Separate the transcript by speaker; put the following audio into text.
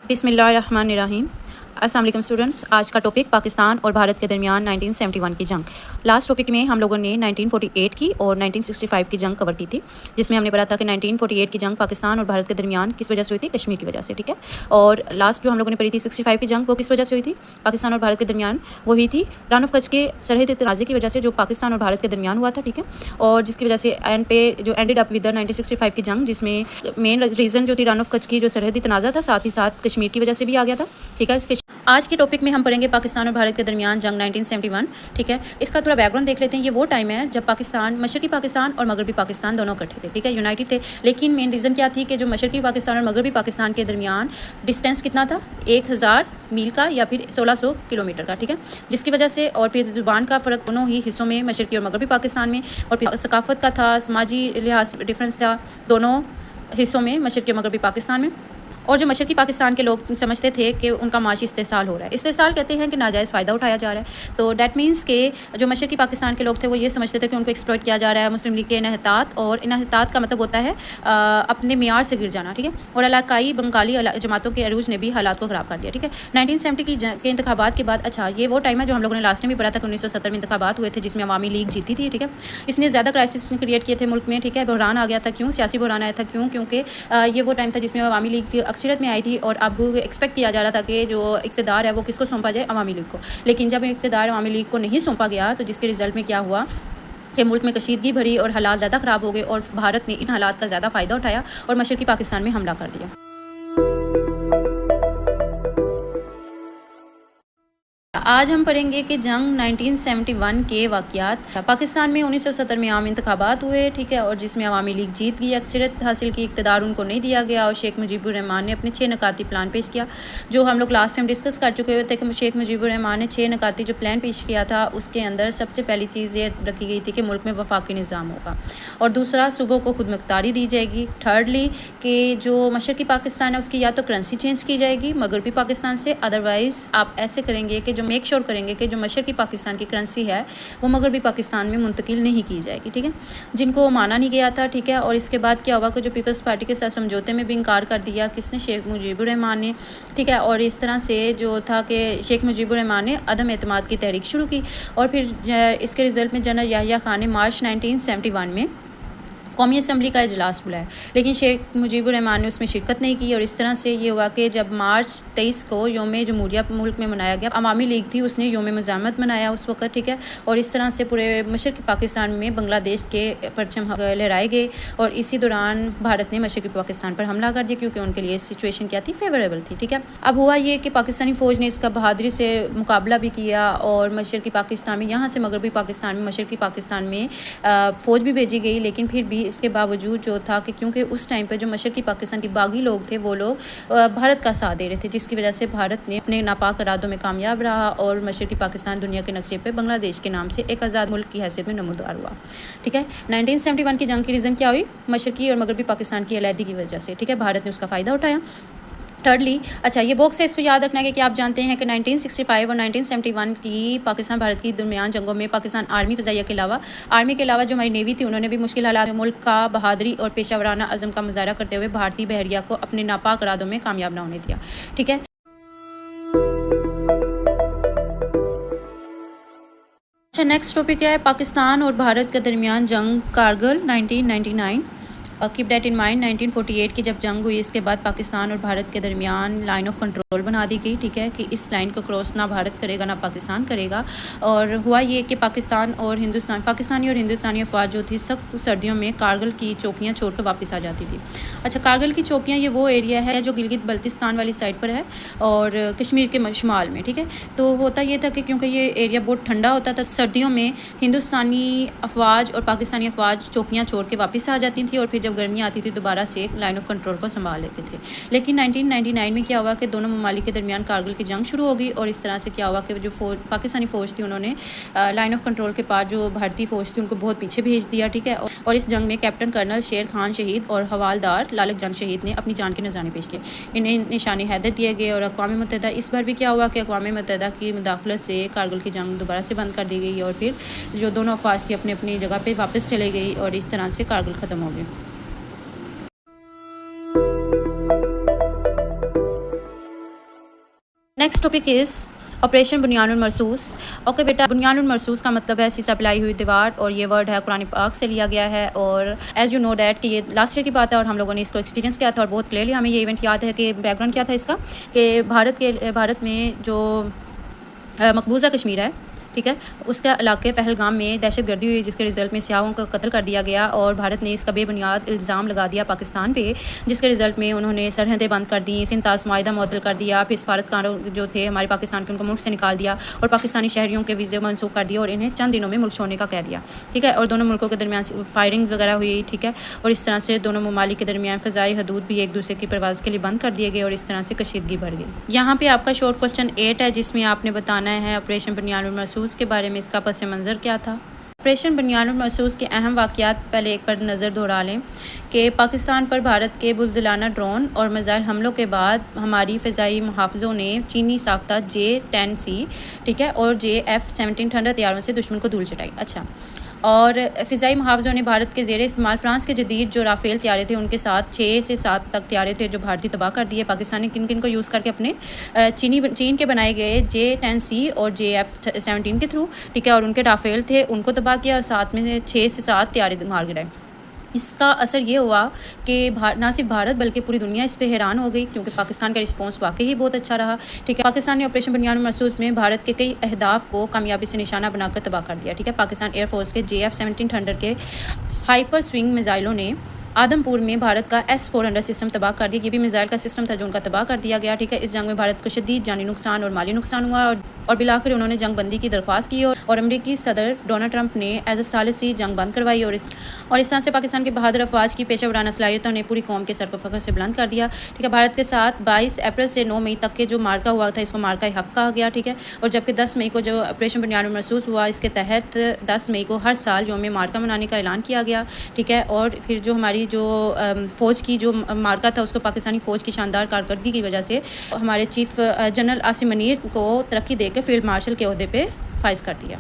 Speaker 1: بسم اللہ الرحمن الرحیم۔ السلام علیکم اسٹوڈنٹس، آج کا ٹاپک پاکستان اور بھارت کے درمیان 1971 کی جنگ۔ لاسٹ ٹاپک میں ہم لوگوں نے 1948 کی اور 1965 کی جنگ کور کی تھی، جس میں ہم نے پڑھا تھا کہ 1948 کی جنگ پاکستان اور بھارت کے درمیان کس وجہ سے ہوئی تھی؟ کشمیر کی وجہ سے، ٹھیک ہے۔ اور لاسٹ جو ہم لوگوں نے پڑھی تھی 65 کی جنگ، وہ کس وجہ سے ہوئی تھی؟ پاکستان اور بھارت کے درمیان وہ ہوئی تھی رن آف کچھ کے سرحدی تنازع کی وجہ سے، جو پاکستان اور بھارت کے درمیان ہوا تھا، ٹھیک ہے۔ اور جس کی وجہ سے اینڈ پہ جو اینڈڈ اپ ود 1965 کی جنگ، جس میں مین ریزن جو تھی رن آف کچھ کی جو سرحدی تنازع تھا، ساتھ ہی ساتھ کشمیر کی وجہ سے بھی آ گیا تھا، ٹھیک ہے۔ آج کے ٹاپک میں ہم پڑھیں گے پاکستان اور بھارت کے درمیان جنگ 1971، ٹھیک ہے۔ اس کا تھوڑا بیک گراؤنڈ دیکھ لیتے ہیں۔ یہ وہ ٹائم ہے جب پاکستان، مشرقی پاکستان اور مغربی پاکستان دونوں اکٹھے تھے، ٹھیک ہے، یونائٹڈ تھے۔ لیکن مین ریزن کیا تھی کہ جو مشرقی پاکستان اور مغربی پاکستان کے درمیان ڈسٹینس کتنا تھا؟ 1000 میل کا یا پھر 1600 کلومیٹر کا، ٹھیک ہے، جس کی وجہ سے اور پھر زبان کا فرق دونوں ہی حصوں میں، مشرقی اور مغربی پاکستان میں، اور پھر ثقافت کا تھا، سماجی لحاظ سے ڈفرینس تھا دونوں حصوں میں، مشرقی اور مغربی پاکستان میں۔ اور جو مشرقی پاکستان کے لوگ سمجھتے تھے کہ ان کا معاشی استحصال ہو رہا ہے، استحصال کہتے ہیں کہ ناجائز فائدہ اٹھایا جا رہا ہے، تو دیٹ مینس کہ جو مشرقی پاکستان کے لوگ تھے وہ یہ سمجھتے تھے کہ ان کو ایکسپلائٹ کیا جا رہا ہے۔ مسلم لیگ کے انحطاط، اور انحطاط کا مطلب ہوتا ہے اپنے معیار سے گر جانا، ٹھیک ہے، اور علاقائی بنگالی جماعتوں کے عروج نے بھی حالات کو خراب کر دیا، ٹھیک ہے۔ 1970 کے انتخابات کے بعد، اچھا یہ وہ ٹائم ہے جو ہم لوگوں نے لاسٹ میں بھی پڑھا تھا کہ 1970 میں انتخابات ہوئے تھے، جس میں عوامی لیگ جیتی تھی، ٹھیک ہے۔ اس نے زیادہ کرائسس کریٹ کیے تھے ملک میں، ٹھیک ہے، بحران آ گیا تھا۔ کیوں سیاسی بحران آیا تھا؟ کیونکہ یہ وہ ٹائم تھا جس میں عوامی لیگ اکثریت میں آئی تھی، اور اب ایکسپیکٹ کیا جا رہا تھا کہ جو اقتدار ہے وہ کس کو سونپا جائے؟ عوامی لیگ کو۔ لیکن جب اقتدار عوامی لیگ کو نہیں سونپا گیا، تو جس کے رزلٹ میں کیا ہوا کہ ملک میں کشیدگی بھری اور حالات زیادہ خراب ہو گئے، اور بھارت نے ان حالات کا زیادہ فائدہ اٹھایا اور مشرقی پاکستان میں حملہ کر دیا۔ آج ہم پڑھیں گے کہ جنگ 1971 کے واقعات۔ پاکستان میں 1970 میں عام انتخابات ہوئے، ٹھیک ہے، اور جس میں عوامی لیگ جیت گئی، اکثریت حاصل کی، اقتدار ان کو نہیں دیا گیا، اور شیخ مجیب الرحمان نے اپنے 6 نکاتی پلان پیش کیا، جو ہم لوگ لاسٹ ٹائم ڈسکس کر چکے ہوئے تھے کہ شیخ مجیب الرحمان نے 6 نکاتی جو پلان پیش کیا تھا، اس کے اندر سب سے پہلی چیز یہ رکھی گئی تھی کہ ملک میں وفاقی نظام ہوگا، اور دوسرا صوبوں کو خود مختاری دی جائے گی، تھرڈلی کہ جو مشرقی پاکستان ہے اس کی یا تو کرنسی چینج کی جائے گی مغربی پاکستان سے، ادروائز آپ ایسے کریں گے کہ جو میک شور کریں گے کہ جو مشرقی پاکستان کی کرنسی ہے وہ مغربی پاکستان میں منتقل نہیں کی جائے گی، ٹھیک ہے، جن کو مانا نہیں گیا تھا، ٹھیک ہے۔ اور اس کے بعد کیا ہوا کہ جو پیپلز پارٹی کے ساتھ سمجھوتے میں بھی انکار کر دیا، کس نے؟ شیخ مجیب الرحمان نے، ٹھیک ہے۔ اور اس طرح سے جو تھا کہ شیخ مجیب الرحمان نے عدم اعتماد کی تحریک شروع کی، اور پھر اس کے رزلٹ میں جنرل یحییٰ خان نے مارچ 1971 میں قومی اسمبلی کا اجلاس بلایا، لیکن شیخ مجیب الرحمان نے اس میں شرکت نہیں کی، اور اس طرح سے یہ ہوا کہ جب مارچ 23 کو یوم جمہوریہ ملک میں منایا گیا، عوامی لیگ تھی اس نے یوم مزاحمت منایا اس وقت، ٹھیک ہے، اور اس طرح سے پورے مشرقی پاکستان میں بنگلہ دیش کے پرچم لہرائے گئے، اور اسی دوران بھارت نے مشرقی پاکستان پر حملہ کر دیا، کیونکہ ان کے لیے سچویشن کیا تھی؟ فیوریبل تھی، ٹھیک ہے۔ اب ہوا یہ کہ پاکستانی فوج نے اس کا بہادری سے مقابلہ بھی کیا، اور مشرقی پاکستان میں، یہاں سے مغربی پاکستان میں، مشرقی پاکستان میں فوج بھی بھیجی گئی، لیکن پھر بھی اس کے باوجود جو تھا کہ کیونکہ اس ٹائم پہ جو مشرقی پاکستان کے باغی لوگ تھے وہ لوگ بھارت کا ساتھ دے رہے تھے، جس کی وجہ سے بھارت نے اپنے ناپاک ارادوں میں کامیاب رہا، اور مشرقی پاکستان دنیا کے نقشے پہ بنگلہ دیش کے نام سے ایک آزاد ملک کی حیثیت میں نمودار ہوا، ٹھیک ہے۔ 1971 کی جنگ کی ریزن کیا ہوئی؟ مشرقی اور مغربی پاکستان کی علیحدگی کی وجہ سے، ٹھیک ہے، بھارت نے اس کا فائدہ اٹھایا۔ تھرڈلی، اچھا یہ باکس ہے، اس کو یاد رکھنا ہے کہ آپ جانتے ہیں کہ 1965 اور 1971 کی پاکستان بھارت کی درمیان جنگوں میں پاکستان آرمی فضائیہ کے علاوہ جو ہماری نیوی تھی، انہوں نے بھی مشکل حالات میں ملک کا بہادری اور پیشہ ورانہ عزم کا مظاہرہ کرتے ہوئے بھارتی بحریہ کو اپنے ناپاک ارادوں میں کامیاب نہ ہونے دیا، ٹھیک ہے۔ اچھا نیکسٹ ٹاپک ہے پاکستان اور بھارت کے درمیان جنگ Kargil 1999۔ Keep that in mind, 1948 کی جب جنگ ہوئی، اس کے بعد پاکستان اور بھارت کے درمیان لائن آف کنٹرول بنا دی گئی، ٹھیک ہے، کہ اس لائن کو کراس نہ بھارت کرے گا نہ پاکستان کرے گا، اور ہوا یہ کہ پاکستانی اور ہندوستانی افواج جو تھی سخت سردیوں میں کارگل کی چوکیاں چھوڑ کر واپس آ جاتی تھی۔ اچھا کارگل کی چوکیاں یہ وہ ایریا ہے جو گلگت بلتستان والی سائڈ پر ہے اور کشمیر کے شمال میں، ٹھیک ہے۔ تو ہوتا یہ تھا کہ کیونکہ یہ ایریا بہت ٹھنڈا ہوتا تھا، سردیوں میں ہندوستانی افواج اور پاکستانی افواج چوکیاں چھوڑ کے واپس آ جاتی تھیں، اور پھر جب گرمیاں آتی تھی دوبارہ سے لائن آف کنٹرول کو سنبھال لیتے تھے۔ لیکن 1999 میں کیا ہوا کہ دونوں ممالک کے درمیان کارگل کی جنگ شروع ہو گئی، اور اس طرح سے کیا ہوا کہ جو پاکستانی فوج تھی انہوں نے لائن آف کنٹرول کے پاس جو بھارتی فوج تھی ان کو بہت پیچھے بھیج دیا، ٹھیک ہے، اور اس جنگ میں کیپٹن کرنل شیر خان شہید اور حوالدار لالک جنگ شہید نے اپنی جان کے نذرانے پیش کیے، انہیں نشان حیدر دیے گئے، اور اقوام متحدہ اس بار بھی کیا ہوا کہ اقوام متحدہ کی مداخلت سے کارگل کی جنگ دوبارہ سے بند کر دی گئی، اور پھر جو دونوں افواج تھی اپنی اپنی جگہ پہ واپس چلے گئی، اور اس طرح سے کارگل ختم ہو گئی۔ نیکسٹ ٹاپک از آپریشن بنیان المرصوص. اوکے بیٹا, بنیان المرصوص کا مطلب ہے سیسا پلائی ہوئی دیوار, اور یہ ورڈ ہے قرآن پاک سے لیا گیا ہے. اور ایز یو نو دیٹ کہ یہ لاسٹ ایئر کی بات ہے اور ہم لوگوں نے اس کو ایکسپیرینس کیا تھا, اور بہت کلیئرلی ہمیں یہ ایونٹ یاد ہے کہ بیک گراؤنڈ کیا تھا اس کا, کہ بھارت میں جو مقبوضہ کشمیر ہے, ٹھیک ہے, اس کے علاقے پہلگام میں دہشت گردی ہوئی, جس کے رزلٹ میں سیاحوں کو قتل کر دیا گیا, اور بھارت نے اس کا بے بنیاد الزام لگا دیا پاکستان پہ, جس کے رزلٹ میں انہوں نے سرحدیں بند کر دیں, سنتاز معاہدہ معطل کر دیا, پھر سفارتکاروں جو تھے ہمارے پاکستان کے ان کو ملک سے نکال دیا, اور پاکستانی شہریوں کے ویزے منسوخ کر دیے, اور انہیں چند دنوں میں ملک چھوڑنے کا کہہ دیا, ٹھیک ہے. اور دونوں ملکوں کے درمیان فائرنگ وغیرہ ہوئی, ٹھیک ہے, اور اس طرح سے دونوں ممالک کے درمیان فضائی حدود بھی ایک دوسرے کی پرواز کے لیے بند کر دیے گئے, اور اس طرح سے کشیدگی بڑھ گئی. یہاں پہ آپ کا شارٹ کوسچن 8 ہے, جس میں آپ نے بتانا ہے آپریشن بنیان المرصوص کے بارے میں اس کا پس منظر کیا تھا. آپریشن بنیان المرصوص کے اہم واقعات پہلے ایک پر نظر دہرا لیں کہ پاکستان پر بھارت کے بلدلانہ ڈرون اور میزائل حملوں کے بعد ہماری فضائی محافظوں نے چینی ساختہ J-10C, ٹھیک ہے, اور JF-17 ٹھنڈا طیاروں سے دشمن کو دھول چٹائی. اچھا, اور فضائی محافظوں نے بھارت کے زیر استعمال فرانس کے جدید جو رافیل طیارے تھے ان کے ساتھ 6 سے 7 تک طیارے تھے جو بھارتی تباہ کر دیے. پاکستان نے کن کن کو یوز کر کے اپنے چین کے بنائے گئے J-10C اور JF-17 کے تھرو, ٹھیک ہے, اور ان کے رافیل تھے ان کو تباہ کیا, اور ساتھ میں 6 سے 7 طیارے مار گرائے. اس کا اثر یہ ہوا کہ نہ صرف بھارت بلکہ پوری دنیا اس پہ حیران ہو گئی, کیونکہ پاکستان کا رسپانس واقعی ہی بہت اچھا رہا, ٹھیک ہے. پاکستان نے آپریشن بنیان المرصوص میں بھارت کے کئی اہداف کو کامیابی سے نشانہ بنا کر تباہ کر دیا, ٹھیک ہے. پاکستان ایئر فورس کے JF-17 ٹھنڈر کے ہائپر سوئنگ میزائلوں نے آدم پور میں بھارت کا S-400 سسٹم تباہ کر دیا. یہ بھی میزائل کا سسٹم تھا جو ان کا تباہ کر دیا گیا, ٹھیک ہے. اس جنگ میں بھارت کو شدید جانی نقصان اور مالی نقصان ہوا, اور بالآخر انہوں نے جنگ بندی کی درخواست کی, اور امریکی صدر ڈونلڈ ٹرمپ نے ایز اے ثالثی جنگ بند کروائی, اور اس طرح سے پاکستان کے بہادر افواج کی پیشہ ورانہ صلاحیتوں نے پوری قوم کے سر کو فخر سے بلند کر دیا, ٹھیک ہے. بھارت کے ساتھ 22 اپریل سے 9 مئی تک کے جو مارکا ہوا تھا اس کو مارکا حق کہا گیا, ٹھیک ہے. اور جبکہ 10 مئی کو جو آپریشن بنیان المرصوص ہوا, اس کے تحت 10 مئی کو ہر سال یوم مارکا منانے کا اعلان کیا گیا, ٹھیک ہے. اور پھر جو ہماری جو فوج کی جو مارکا تھا اس کو پاکستانی فوج کی شاندار کارکردگی کی وجہ سے ہمارے چیف جنرل عاصم منیر کو ترقی دے کے فیلڈ مارشل کے عہدے پہ فائز کر دیا.